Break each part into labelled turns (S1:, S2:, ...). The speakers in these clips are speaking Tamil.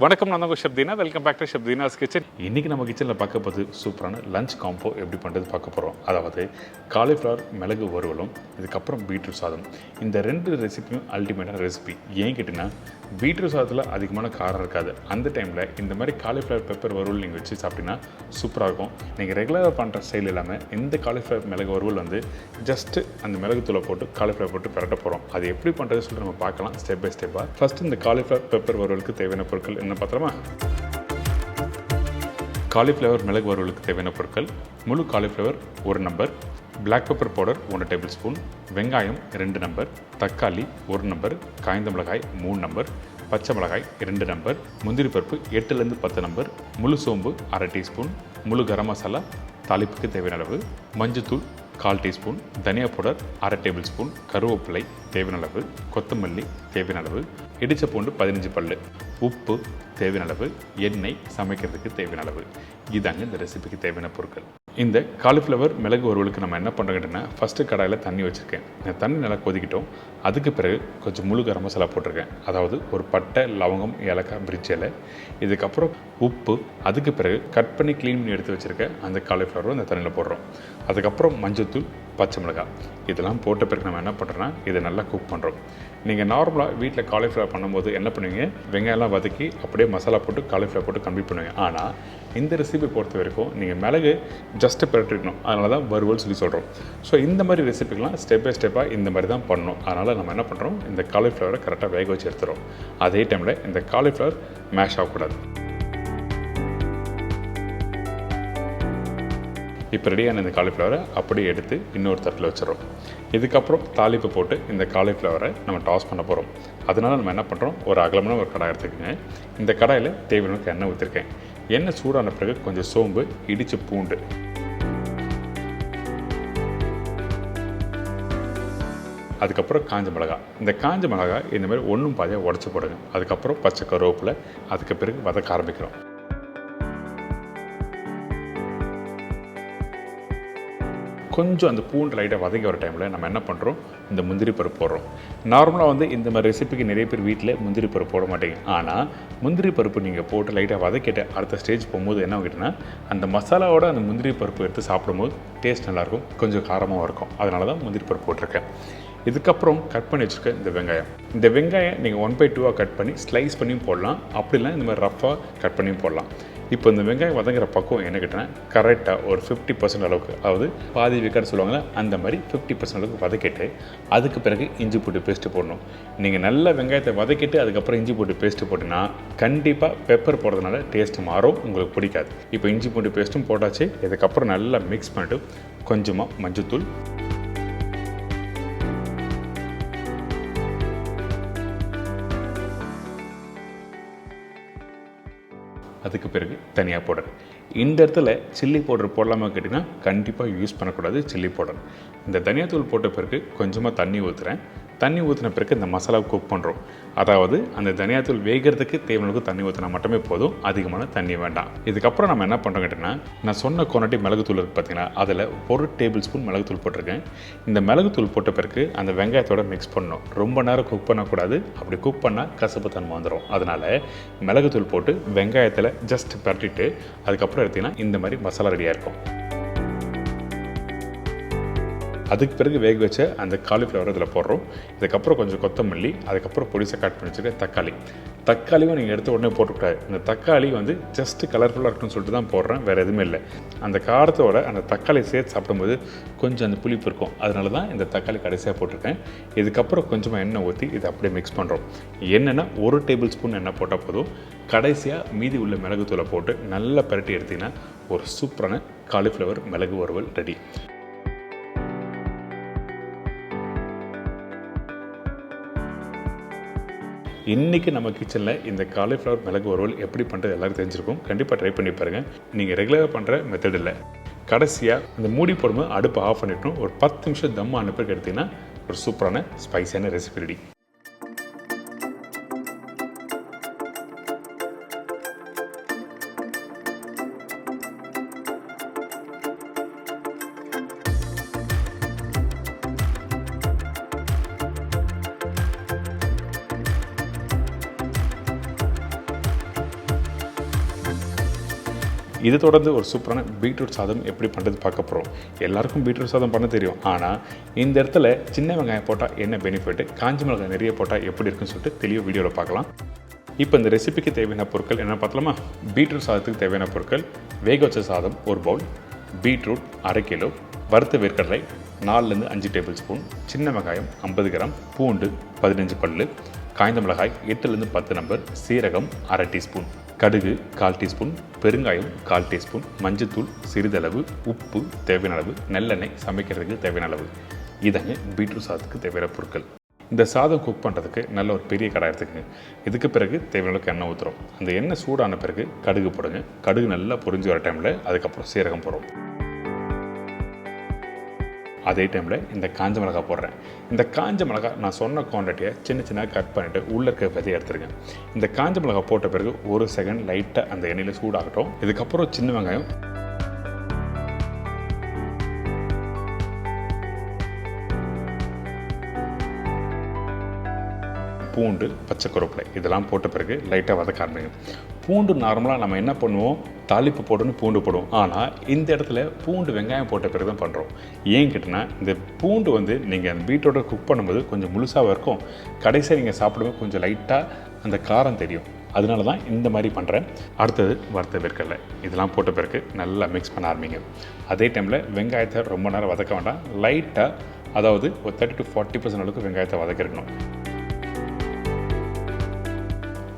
S1: வணக்கம், நான் உங்கள் Shabtheena. Welcome back to Shabtheena's kitchen. இன்றைக்கி நம்ம கிச்சனில் பார்க்க போது சூப்பரான லஞ்ச் காம்போ எப்படி பண்ணுறது பார்க்க போகிறோம். அதாவது காலிஃப்ளவர் மிளகு வறுவலும் இதுக்கப்புறம் பீட்ரூட் சாதம். இந்த ரெண்டு ரெசிபியும் அல்டிமேட்டான ரெசிபி. ஏன் கேட்டிங்கன்னா பீட்ரூட் சாதத்தில் அதிகமான காரம் இருக்காது. அந்த டைமில் இந்த மாதிரி காலிஃப்ளவர் பெப்பர் வறுவல் நீங்கள் வச்சு சாப்பிட்டீங்கன்னா சூப்பராக இருக்கும். நீங்கள் ரெகுலராக பண்ணுற ஸ்டைல் இல்லாமல் இந்த காலிஃப்ளவர் மிளகு வறுவல் வந்து ஜஸ்ட்டு அந்த மிளகுத்தூளை போட்டு காலிஃப்ளவர் போட்டு பிரட்ட போகிறோம். அது எப்படி பண்ணுறது சொல்லிட்டு நம்ம பார்க்கலாம் ஸ்டெப் பை ஸ்டெப்பாக. ஃபஸ்ட்டு இந்த காலிஃப்ளவர் பெப்பர் வறுவலுக்கு தேவையான பொருட்கள் என்ன பார்த்துலாமா? காலிஃப்ளவர் மிளகு வறுவலுக்கு தேவையான பொருட்கள்: முழு cauliflower 1 number, black pepper powder 1 tablespoon, வெங்காயம் 2 நம்பர், தக்காளி 1 நம்பர், காய்ந்த மிளகாய் 3 நம்பர், பச்சை மிளகாய் 2 நம்பர், முந்திரி பருப்பு 8லேருந்து 10 நம்பர், முழு சோம்பு 1/2 டீஸ்பூன், முழு கரம் மசாலா தாளிப்புக்கு தேவையான அளவு, மஞ்சத்தூள் 1/4 டீஸ்பூன், தனியா பவுடர் 1/2 டேபிள் ஸ்பூன், கருவேப்பிலை தேவையான அளவு, கொத்தமல்லி தேவையான அளவு, இடிச்ச பூண்டு 15 பல்லு, உப்பு தேவையான அளவு, எண்ணெய் சமைக்கிறதுக்கு தேவையான அளவு. இதாங்க இந்த ரெசிபிக்கு தேவையான பொருட்கள். இந்த காலிஃப்ளவர் மிளகு வறுவலுக்கு நம்ம என்ன பண்ணுறோங்கன்னா, ஃபஸ்ட்டு கடாயில் தண்ணி வச்சுருக்கேன். இந்த தண்ணி நல்லா கொதிக்கிட்டோம். அதுக்கு பிறகு கொஞ்சம் முழு கரம் மசாலா போட்டிருக்கேன். அதாவது ஒரு பட்டை, லவங்கம், ஏலக்காய், பிரிட்ஜ் இலை, இதுக்கப்புறம் உப்பு. அதுக்கு பிறகு கட் பண்ணி க்ளீன் பண்ணி எடுத்து வச்சுருக்கேன் அந்த காலிஃப்ளவரும் அந்த தண்ணியில் போடுறோம். அதுக்கப்புறம் மஞ்சத்தூள், பச்சை மிளகாய் இதெல்லாம் போட்ட பிறகு நம்ம என்ன பண்ணுறோன்னா இதை நல்லா குக் பண்ணுறோம். நீங்கள் நார்மலாக வீட்டில் காலிஃப்ளவர் பண்ணும்போது என்ன பண்ணுவீங்க, வெங்காயம்லாம் வதக்கி அப்படியே மசாலா போட்டு காலிஃப்ளவர் போட்டு கம்ப்ளீட் பண்ணுவீங்க. ஆனால் இந்த ரெசிபி பொறுத்த வரைக்கும் நீங்கள் மிளகு ஜஸ்ட்டு பிரட்டிக்கணும். அதனால தான் வறுவல் சொல்லி சொல்கிறோம். ஸோ இந்த மாதிரி ரெசிபிக்கெலாம் ஸ்டெப் பை ஸ்டெப்பாக இந்த மாதிரி தான் பண்ணணும். அதனால் நம்ம என்ன பண்ணுறோம், இந்த காலிஃப்ளவரை கரெக்டாக வேக வச்சு எடுத்துகிறோம். அதே டைமில் இந்த காலிஃப்ளவர் மேஷ் ஆகக்கூடாது. இப்போ ரெடியான இந்த காலிஃப்ளவரை அப்படியே எடுத்து இன்னொரு தட்டில் வச்சிடறோம். இதுக்கப்புறம் தாளிப்பு போட்டு இந்த காலிஃப்ளவரை நம்ம டாஸ் பண்ண போகிறோம். அதனால் நம்ம என்ன பண்ணுறோம், ஒரு அகலமான ஒரு கடாய் எடுத்துக்கோங்க. இந்த கடாயில் தேவையான எண்ணெய் ஊற்றிருக்கேன். எண்ணெய் சூடான பிறகு கொஞ்சம் சோம்பு, இடித்த பூண்டு, அதுக்கப்புறம் காஞ்ச மிளகாய். இந்த காஞ்ச மிளகாய் இந்த மாதிரி ஒன்றும் பாதியாக உடச்சி போடுங்க. அதுக்கப்புறம் பச்சை கருவேப்பிலை, அதுக்கு பிறகு வதக்க ஆரம்பிக்கிறோம். கொஞ்சம் அந்த பூண்டு லைட்டாக வதங்கி வர டைமில் நம்ம என்ன பண்ணுறோம், இந்த முந்திரி பருப்பு போடுறோம். நார்மலாக வந்து இந்த மாதிரி ரெசிபிக்கு நிறைய பேர் வீட்டில் முந்திரி பருப்பு போட மாட்டேங்க. ஆனால் முந்திரி பருப்பு நீங்கள் போட்டு லைட்டாக வதக்கிட்டு அடுத்த ஸ்டேஜ் போகும்போது என்ன ஆகிட்டுனா, அந்த மசாலாவோட அந்த முந்திரி பருப்பு எடுத்து சாப்பிடும்போது டேஸ்ட் நல்லாயிருக்கும், கொஞ்சம் காரமாகவும் இருக்கும். அதனால தான் முந்திரி பருப்பு போட்டிருக்கேன். இதுக்கப்புறம் கட் பண்ணி வச்சுருக்க இந்த வெங்காயம். இந்த வெங்காயம் நீங்கள் 1/2 கட் பண்ணி ஸ்லைஸ் பண்ணியும் போடலாம், அப்படிலாம் இந்த மாதிரி ரஃப்பாக கட் பண்ணியும் போடலாம். இப்போ இந்த வெங்காயம் வதங்குற பக்கம் என்ன கேட்டால் கரெக்டாக ஒரு 50% அளவுக்கு, அதாவது பாதி வெக்காடு சொல்லுவாங்களே அந்த மாதிரி 50% அளவுக்கு வதக்கிட்டு அதுக்கு பிறகு இஞ்சி பூண்டு பேஸ்ட்டு போடணும். நீங்கள் நல்ல வெங்காயத்தை வதக்கிட்டு அதுக்கப்புறம் இஞ்சி பூண்டு பேஸ்ட்டு போட்டிங்கன்னா கண்டிப்பாக பெப்பர் போடுறதுனால டேஸ்ட் மாறும், உங்களுக்கு பிடிக்காது. இப்போ இஞ்சி பூண்டு பேஸ்ட்டும் போட்டாச்சு. இதுக்கப்புறம் நல்லா மிக்ஸ் பண்ணிட்டு கொஞ்சமாக மஞ்சத்தூள், அதுக்கு பிறகு தனியா பவுடர். இந்த இடத்துல சில்லி பவுடர் போடலாமா கேட்டிங்கன்னா கண்டிப்பாக யூஸ் பண்ணக்கூடாது சில்லி பவுடர். இந்த தனியாத்தூள் போட்ட பிறகு கொஞ்சமாக தண்ணி ஊற்றுறேன். தண்ணி ஊற்றின பிறகு இந்த மசாலாவை குக் பண்ணுறோம். அதாவது அந்த தனியாத்தூள் வேகிறதுக்கு தேவையான தண்ணி ஊற்றினா மட்டுமே போதும், அதிகமான தண்ணி வேண்டாம். இதுக்கப்புறம் நம்ம என்ன பண்ணுறோம் கேட்டிங்கன்னா, நான் சொன்ன குவான்டிட்டி மிளகுத்தூள் இருக்குது பார்த்தீங்கன்னா, அதில் 1 டேபிள் ஸ்பூன் மிளகுத்தூள் போட்டிருக்கேன். இந்த மிளகுத்தூள் போட்ட பிறகு அந்த வெங்காயத்தோட மிக்ஸ் பண்ணணும். ரொம்ப நேரம் குக் பண்ணக்கூடாது, அப்படி குக் பண்ணால் கசப்பு தன்மை வந்துடும். அதனால் மிளகுத்தூள் போட்டு வெங்காயத்தில் ஜஸ்ட் பரட்டிட்டு அதுக்கப்புறம் எடுத்திங்கன்னா இந்த மாதிரி மசாலா ரெடியாக இருக்கும். அதுக்கு பிறகு வேக வச்ச அந்த காலிஃப்ளவர் இதில் போடுறோம். இதுக்கப்புறம் கொஞ்சம் கொத்தமல்லி, அதுக்கப்புறம் பொடிசாக கட் பண்ணி வச்சுருக்க தக்காளியும் நீங்கள் எடுத்து உடனே போட்டுக்கூடாது. இந்த தக்காளி வந்து ஜஸ்ட்டு கலர்ஃபுல்லாக இருக்குன்னு சொல்லிட்டு தான் போடுறேன், வேறு எதுவுமே இல்லை. அந்த காரத்தோட அந்த தக்காளி சேர்த்து சாப்பிடும்போது கொஞ்சம் அந்த புளிப்பு இருக்கும். அதனால தான் இந்த தக்காளி கடைசியாக போட்டிருக்கேன். இதுக்கப்புறம் கொஞ்சமாக எண்ணெய் ஊற்றி இதை அப்படியே மிக்ஸ் பண்ணுறோம். எண்ணெய்னா 1 டேபிள் ஸ்பூன் எண்ணெய் போட்டால் போதும். கடைசியாக மீதி உள்ள மிளகுத்தூளை போட்டு நல்லா பரட்டி எடுத்திங்கன்னா ஒரு சூப்பரான காலிஃப்ளவர் மிளகு வறுவல் ரெடி. இன்றைக்கி நம்ம கிச்சனில் இந்த காலிஃப்ளவர் மிளகு வறுவல் எப்படி பண்ணுறது எல்லாரும் தெரிஞ்சிருக்கும். கண்டிப்பாக ட்ரை பண்ணி பாருங்கள். நீங்கள் ரெகுலராக பண்ணுற மெத்தட் இல்லை. கடைசியாக அந்த மூடி போடும்போது அடுப்பை ஆஃப் பண்ணிட்டோம். ஒரு 10 நிமிஷம் தம் ஆன பிறகு எடுத்திங்கன்னா ஒரு சூப்பரான ஸ்பைஸியான ரெசிபி ரெடி. இது தொடர்ந்து ஒரு சூப்பரான பீட்ரூட் சாதம் எப்படி பண்ணுறது பார்க்க போகிறோம். எல்லாருக்கும் பீட்ரூட் சாதம் பண்ண தெரியும். ஆனால் இந்த இடத்துல சின்ன வெங்காயம் போட்டால் என்ன பெனிஃபிட், காஞ்ச மிளகாய் நிறைய போட்டால் எப்படி இருக்குன்னு சொல்லிட்டு தெளிவாக வீடியோவில் பார்க்கலாம். இப்போ இந்த ரெசிபிக்கு தேவையான பொருட்கள் என்ன பார்த்தலாமா? பீட்ரூட் சாதத்துக்கு தேவையான பொருட்கள்: வேக வச்ச சாதம் 1 பவுல், பீட்ரூட் 1/2 கிலோ, வறுத்த வேர்க்கடலை 4லேருந்து 5 டேபிள் ஸ்பூன், சின்ன வெங்காயம் 50 கிராம், பூண்டு 15 பல்லு, காய்ந்த மிளகாய் 8லேருந்து 10 நம்பர், சீரகம் 1/2 டீஸ்பூன், கடுகு 1/4 டீஸ்பூன், பெருங்காயம் 1/4 டீஸ்பூன், மஞ்சத்தூள் சிறிதளவு, உப்பு தேவையான அளவு, நல்லெண்ணெய் சமைக்கிறதுக்கு தேவையான அளவு. இதாங்க பீட்ரூட் சாதத்துக்கு தேவையான பொருட்கள். இந்த சாதம் குக் பண்ணுறதுக்கு நல்ல ஒரு பெரிய கடாய் எடுத்துக்கங்க. இதுக்கு பிறகு தேவையான அளவுக்கு எண்ணெய் ஊற்றுறோம். அந்த எண்ணெய் சூடான பிறகு கடுகு போடுங்க. கடுகு நல்லா பொரிஞ்சு வர டைமில் அதுக்கப்புறம் சீரகம் போடுறோம். அதே டைமில் இந்த காஞ்ச மிளகாய் போடுறேன். இந்த காஞ்ச மிளகாய் நான் சொன்ன குவான்டிட்டியை சின்ன கட் பண்ணிவிட்டு உள்ளே இருக்க விதையை எடுத்துருங்க. இந்த காஞ்ச மிளகாய் போட்ட பிறகு 1 செகண்ட் லைட்டாக அந்த எண்ணெயில் சூடாகட்டும். இதுக்கப்புறம் சின்ன வெங்காயம், பூண்டு, பச்சை கருவேப்பிலை இதெல்லாம் போட்ட பிறகு லைட்டாக வதக்க ஆரம்பிங்க. பூண்டு நார்மலாக நம்ம என்ன பண்ணுவோம், தாளிப்பு போடணும் பூண்டு போடுவோம். ஆனால் இந்த இடத்துல பூண்டு வெங்காயம் போட்ட பிறகு தான் பண்ணுறோம். ஏன் கேட்டினா, இந்த பூண்டு நீங்கள் அந்த பீட்ரூட்டை குக் பண்ணும்போது கொஞ்சம் முழுசாக இருக்கும். கடைசியாக நீங்கள் சாப்பிடும்போது கொஞ்சம் லைட்டாக அந்த காரம் தெரியும். அதனால தான் இந்த மாதிரி பண்ணுறேன். அடுத்தது வறுத்த வேர்க்கடலை இதெல்லாம் போட்ட பிறகு நல்லா மிக்ஸ் பண்ண ஆரம்பிங்க. அதே டைமில் வெங்காயத்தை ரொம்ப நேரம் வதக்க வேண்டாம். லைட்டாக, அதாவது ஒரு 30 to 40% அளவுக்கு வெங்காயத்தை வதக்கிருக்கணும்.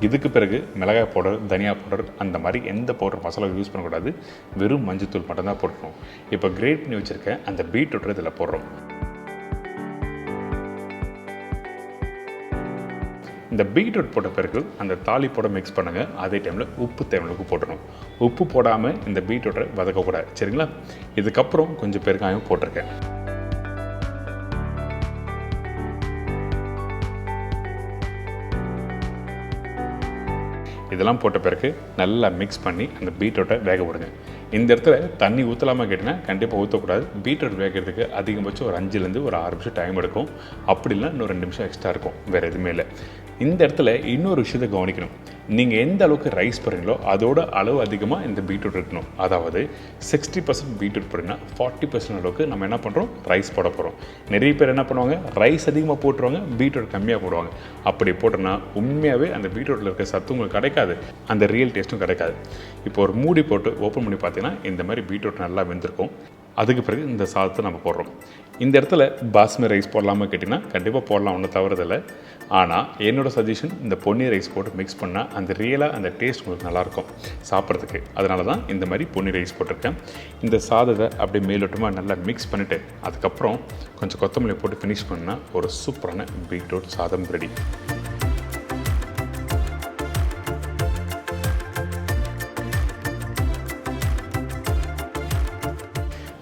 S1: இதுக்கு பிறகு மிளகாய் பவுடர், தனியா பவுடர் அந்த மாதிரி எந்த பவுடர் மசாலா யூஸ் பண்ணக்கூடாது. வெறும் மஞ்சத்தூள் மட்டும்தான் போட்டுக்கணும். இப்போ கிரேட் பண்ணி வச்சுருக்கேன் அந்த பீட்ரூட்டை இதில் போடுறோம். இந்த பீட்ரூட் போட்ட பிறகு அந்த தாளிப்போட மிக்ஸ் பண்ணுங்கள். அதே டைமில் உப்பு தேவையான போட்டுடணும். உப்பு போடாமல் இந்த பீட்ரூட்டை வதக்கக்கூடாது, சரிங்களா? இதுக்கப்புறம் கொஞ்சம் பெருங்காயம் போட்டிருக்கேன். இதெல்லாம் போட்ட பிறகு நல்லா மிக்ஸ் பண்ணி அந்த பீட்ரூட்டை வேக விடுங்க. இந்த இடத்துல தண்ணி ஊற்றலாமல் கேட்டிங்கன்னா கண்டிப்பாக ஊற்றக்கூடாது. பீட்ரூட் வேகிறதுக்கு அதிகபட்சம் ஒரு 5லேருந்து ஒரு 6 நிமிஷம் டைம் எடுக்கும். அப்படி இல்லை இன்னும் 2 நிமிஷம் எக்ஸ்ட்ரா இருக்கும். வேறு எதுவுமே இல்லை. இந்த இடத்துல இன்னொரு விஷயத்தை கவனிக்கணும். நீங்கள் எந்த அளவுக்கு ரைஸ் போடுறீங்களோ அதோட அளவு அதிகமாக இந்த பீட்ரூட் இருக்கணும். அதாவது 60% பீட்ரூட் போடுங்கன்னா 40% அளவுக்கு நம்ம என்ன பண்ணுறோம், ரைஸ் போட போகிறோம். நிறைய பேர் என்ன பண்ணுவாங்க, ரைஸ் அதிகமாக போட்டுருவாங்க, பீட்ரூட் கம்மியாக போடுவாங்க. அப்படி போட்டோன்னா உண்மையாகவே அந்த பீட்ரூட்டில் இருக்க சத்து உங்களுக்கு கிடைக்காது, அந்த ரியல் டேஸ்ட்டும் கிடைக்காது. இப்போ ஒரு மூடி போட்டு ஓப்பன் பண்ணி பார்த்தீங்கன்னா இந்த மாதிரி பீட்ரூட் நல்லா வெந்திருக்கும். அதுக்கு பிறகு இந்த சாதத்தை நம்ம போடுறோம். இந்த இடத்துல பாஸ்மதி ரைஸ் போடலாமல் கேட்டிங்கன்னா கண்டிப்பாக போடலாம், ஒன்றும் தவறுதில்லை. ஆனால் என்னோடய சஜஷன் இந்த பொன்னி ரைஸ் போட்டு மிக்ஸ் பண்ணால் அந்த ரியலாக அந்த டேஸ்ட் உங்களுக்கு நல்லாயிருக்கும் சாப்பிட்றதுக்கு. அதனால தான் இந்த மாதிரி பொன்னி ரைஸ் போட்டிருக்கேன். இந்த சாதத்தை அப்படியே மேலோட்டமாக நல்லா மிக்ஸ் பண்ணிவிட்டு அதுக்கப்புறம் கொஞ்சம் கொத்தமல்லி போட்டு ஃபினிஷ் பண்ணால் ஒரு சூப்பரான பீட்ரூட் சாதம் ரெடி.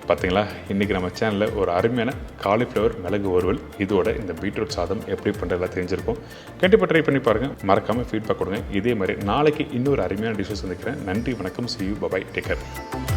S1: பார்த்தீங்களா, இன்றைக்கி நம்ம சேனலில் ஒரு அருமையான காலிஃப்ளவர் மிளகு வறுவல் இதோட இந்த பீட்ரூட் சாதம் எப்படி பண்ணுறதெல்லாம் தெரிஞ்சிருக்கும். கண்டிப்பாக ட்ரை பண்ணி பாருங்கள். மறக்காமல் ஃபீட்பேக் கொடுங்க. இதே மாதிரி நாளைக்கு இன்னொரு அருமையான டிஷ்ஷஸ் சந்திக்கிறேன். நன்றி, வணக்கம், see you, bye bye, take care.